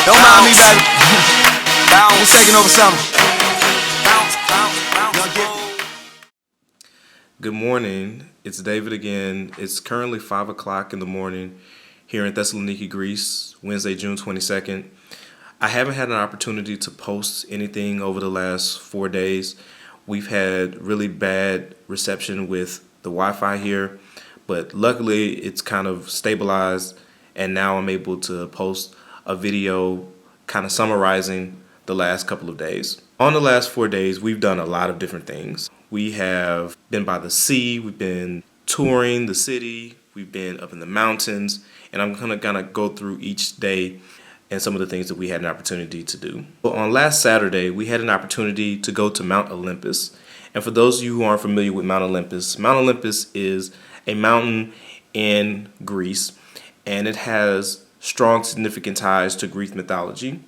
Don't mind me, baby. We're taking over something. Good morning. It's David again. It's currently 5 o'clock in the morning here in Thessaloniki, Greece, Wednesday, June 22nd. I haven't had an opportunity to post anything over the last 4 days. We've had really bad reception with the Wi-Fi here, but luckily it's kind of stabilized, and now I'm able to post a video kind of summarizing the last couple of days. On the last 4 days, we've done a lot of different things. We have been by the sea, we've been touring the city, we've been up in the mountains, and I'm gonna kind of go through each day and some of the things that we had an opportunity to do. But on last Saturday, we had an opportunity to go to Mount Olympus. And for those of you who aren't familiar with Mount Olympus is a mountain in Greece, and it has strong significant ties to Greek mythology.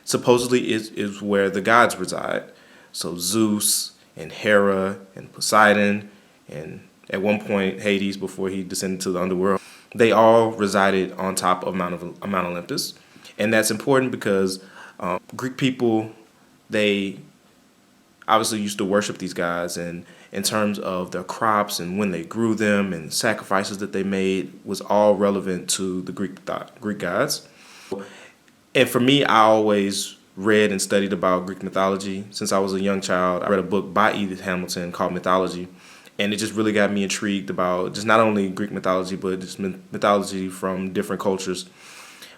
Supposedly it is where the gods reside. So Zeus and Hera and Poseidon and at one point Hades before he descended to the underworld, they all resided on top of Mount Olympus. And that's important because Greek people, they obviously used to worship these gods, and in terms of their crops and when they grew them and sacrifices that they made was all relevant to the Greek gods. And for me, I always read and studied about Greek mythology. Since I was a young child, I read a book by Edith Hamilton called Mythology, and it just really got me intrigued about just not only Greek mythology, but just mythology from different cultures,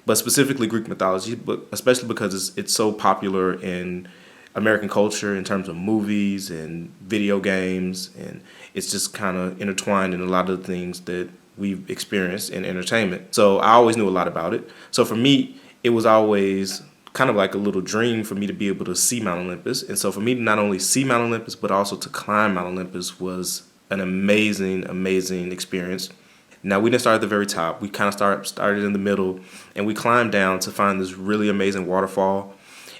but specifically Greek mythology, but especially because it's so popular in American culture in terms of movies and video games, and it's just kind of intertwined in a lot of the things that we've experienced in entertainment. So I always knew a lot about it. So for me, it was always kind of like a little dream for me to be able to see Mount Olympus. And so for me to not only see Mount Olympus, but also to climb Mount Olympus was an amazing, amazing experience. Now, we didn't start at the very top. We kind of started in the middle, and we climbed down to find this really amazing waterfall.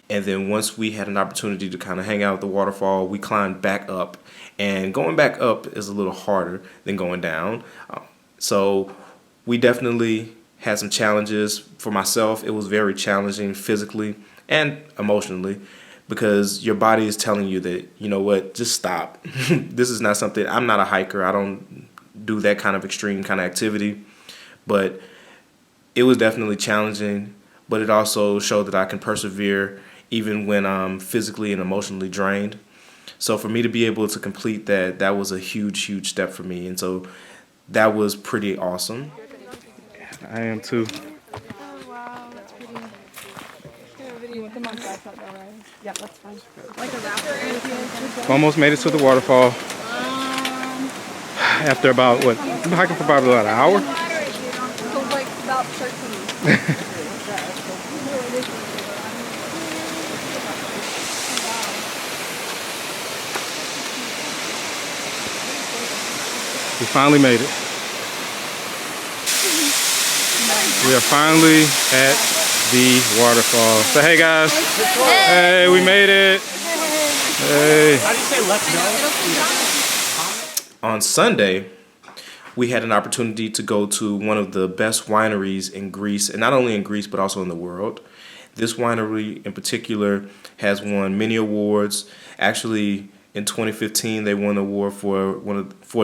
And then once we had an opportunity to kind of hang out at the waterfall, we climbed back up. And going back up is a little harder than going down. So we definitely had some challenges. For myself, it was very challenging physically and emotionally because your body is telling you that, you know what, just stop. This is not something, I'm not a hiker. I don't do that kind of extreme kind of activity. But it was definitely challenging, but it also showed that I can persevere even when I'm physically and emotionally drained. So for me to be able to complete that, that was a huge, huge step for me. And so that was pretty awesome. I am too. Oh, wow, that's pretty. You want them on side front though, right? Yeah, that's fine. Like a raptor. Almost made it to the waterfall. After about, what, we've been hiking for about an hour? So like about 13. We finally made it. We are finally at the waterfall. So hey guys. Hey, we made it. Hey. How do you say let's go? On Sunday, we had an opportunity to go to one of the best wineries in Greece, and not only in Greece, but also in the world. This winery in particular has won many awards. Actually, in 2015, they won an award for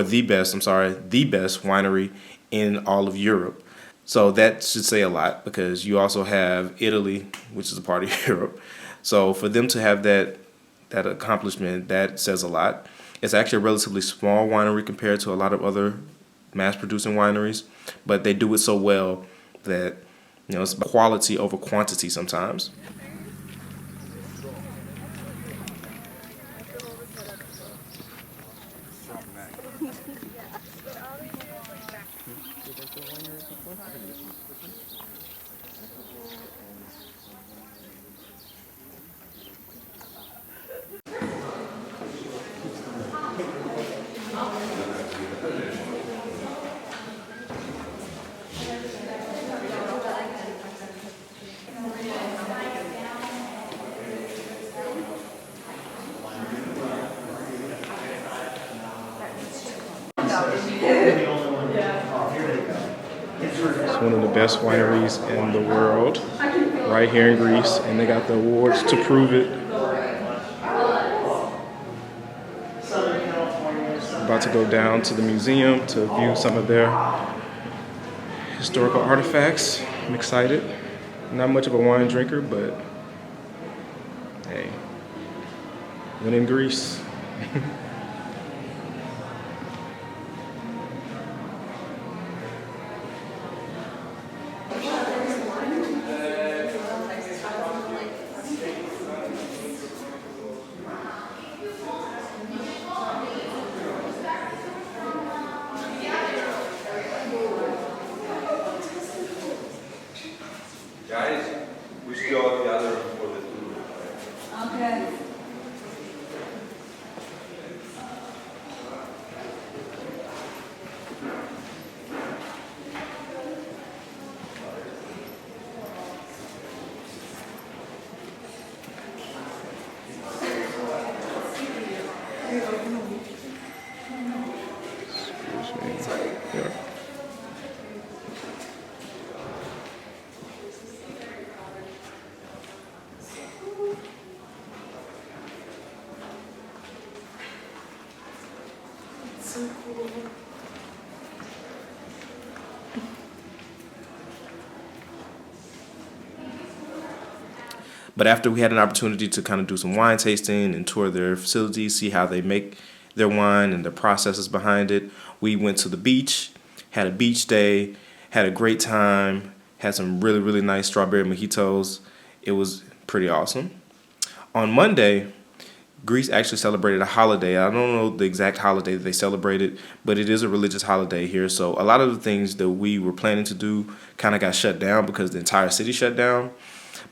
the best winery in all of Europe. So that should say a lot because you also have Italy, which is a part of Europe. So for them to have that accomplishment, that says a lot. It's actually a relatively small winery compared to a lot of other mass-producing wineries, but they do it so well that, you know, it's quality over quantity sometimes. It's one of the best wineries in the world. right here in Greece, and they got the awards to prove it. About to go down to the museum to view some of their historical artifacts. I'm excited. Not much of a wine drinker, but hey, when in Greece. Guys, we should go out the other room for the tour. Okay. Yeah. But after we had an opportunity to kind of do some wine tasting and tour their facilities, see how they make their wine and the processes behind it, we went to the beach, had a beach day, had a great time, had some really, really nice strawberry mojitos. It was pretty awesome. On Monday, Greece actually celebrated a holiday. I don't know the exact holiday that they celebrated, but it is a religious holiday here. So a lot of the things that we were planning to do kind of got shut down because the entire city shut down.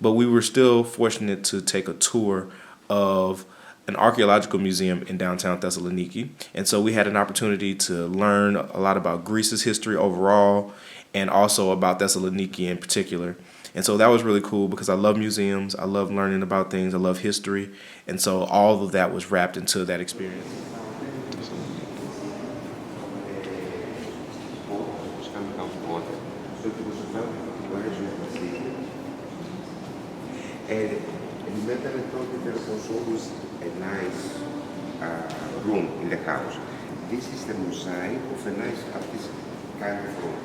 But we were still fortunate to take a tour of an archaeological museum in downtown Thessaloniki. And so we had an opportunity to learn a lot about Greece's history overall and also about Thessaloniki in particular. And so that was really cool because I love museums, I love learning about things, I love history. And so all of that was wrapped into that experience. And remember I told you there was always a nice room in the house. This is the mosaic of a nice artist kind of room.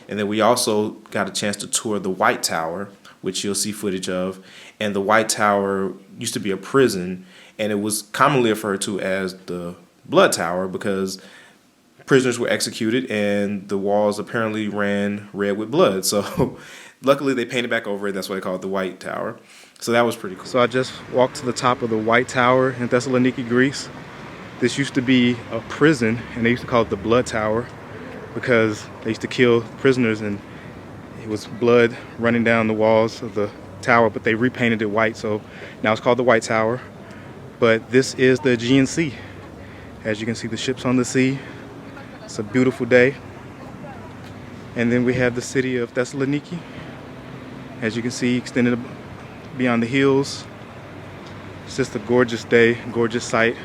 And then we also got a chance to tour the White Tower, which you'll see footage of. And the White Tower used to be a prison, and it was commonly referred to as the Blood Tower because prisoners were executed and the walls apparently ran red with blood. So luckily they painted back over it. That's why they call it the White Tower. So that was pretty cool. So I just walked to the top of the White Tower in Thessaloniki, Greece. This used to be a prison, and they used to call it the Blood Tower because they used to kill prisoners and it was blood running down the walls of the tower, but they repainted it white, so now it's called the White Tower. But this is the Aegean Sea. As you can see, the ships on the sea. It's a beautiful day. And then we have the city of Thessaloniki. As you can see, extended beyond the hills. It's just a gorgeous day, gorgeous sight.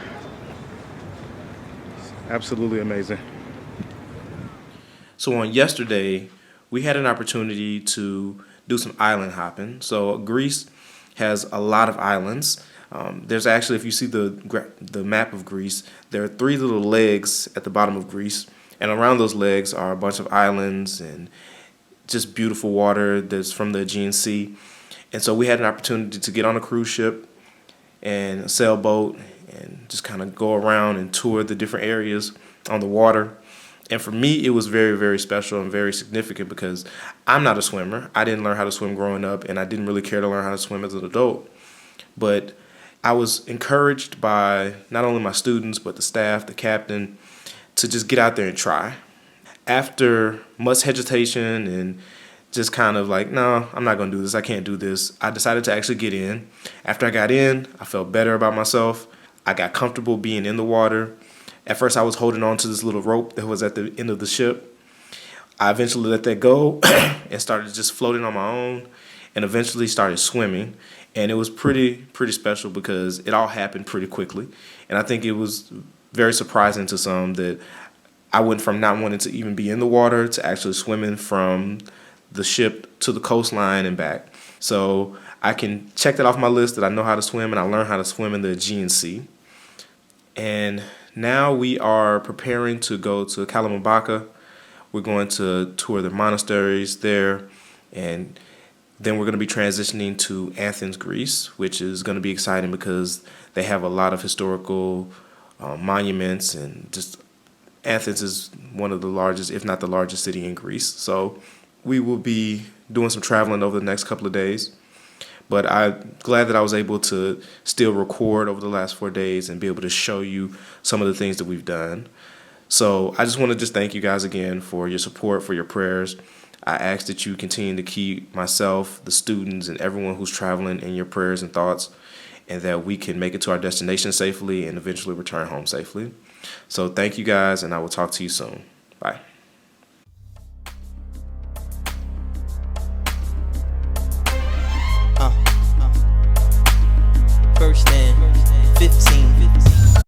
It's absolutely amazing. So on yesterday, we had an opportunity to do some island hopping. So Greece has a lot of islands. There's actually, if you see the map of Greece, there are 3 little legs at the bottom of Greece. And around those legs are a bunch of islands and just beautiful water that's from the Aegean Sea. And so we had an opportunity to get on a cruise ship and a sailboat and just kind of go around and tour the different areas on the water. And for me, it was very, very special and very significant because I'm not a swimmer. I didn't learn how to swim growing up, and I didn't really care to learn how to swim as an adult. But I was encouraged by not only my students, but the staff, the captain, to just get out there and try. After much hesitation and just kind of like, no, I'm not going to do this. I can't do this. I decided to actually get in. After I got in, I felt better about myself. I got comfortable being in the water. At first, I was holding on to this little rope that was at the end of the ship. I eventually let that go and started just floating on my own, and eventually started swimming. And it was pretty special because it all happened pretty quickly. And I think it was very surprising to some that I went from not wanting to even be in the water to actually swimming from the ship to the coastline and back. So I can check that off my list that I know how to swim, and I learned how to swim in the Aegean Sea. And now we are preparing to go to Kalamumbaka. We're going to tour the monasteries there, and then we're going to be transitioning to Athens, Greece, which is going to be exciting because they have a lot of historical monuments, and just Athens is one of the largest, if not the largest city in Greece. So we will be doing some traveling over the next couple of days. But I'm glad that I was able to still record over the last 4 days and be able to show you some of the things that we've done. So I just want to just thank you guys again for your support, for your prayers. I ask that you continue to keep myself, the students, and everyone who's traveling in your prayers and thoughts, and that we can make it to our destination safely and eventually return home safely. So thank you guys, and I will talk to you soon. Bye.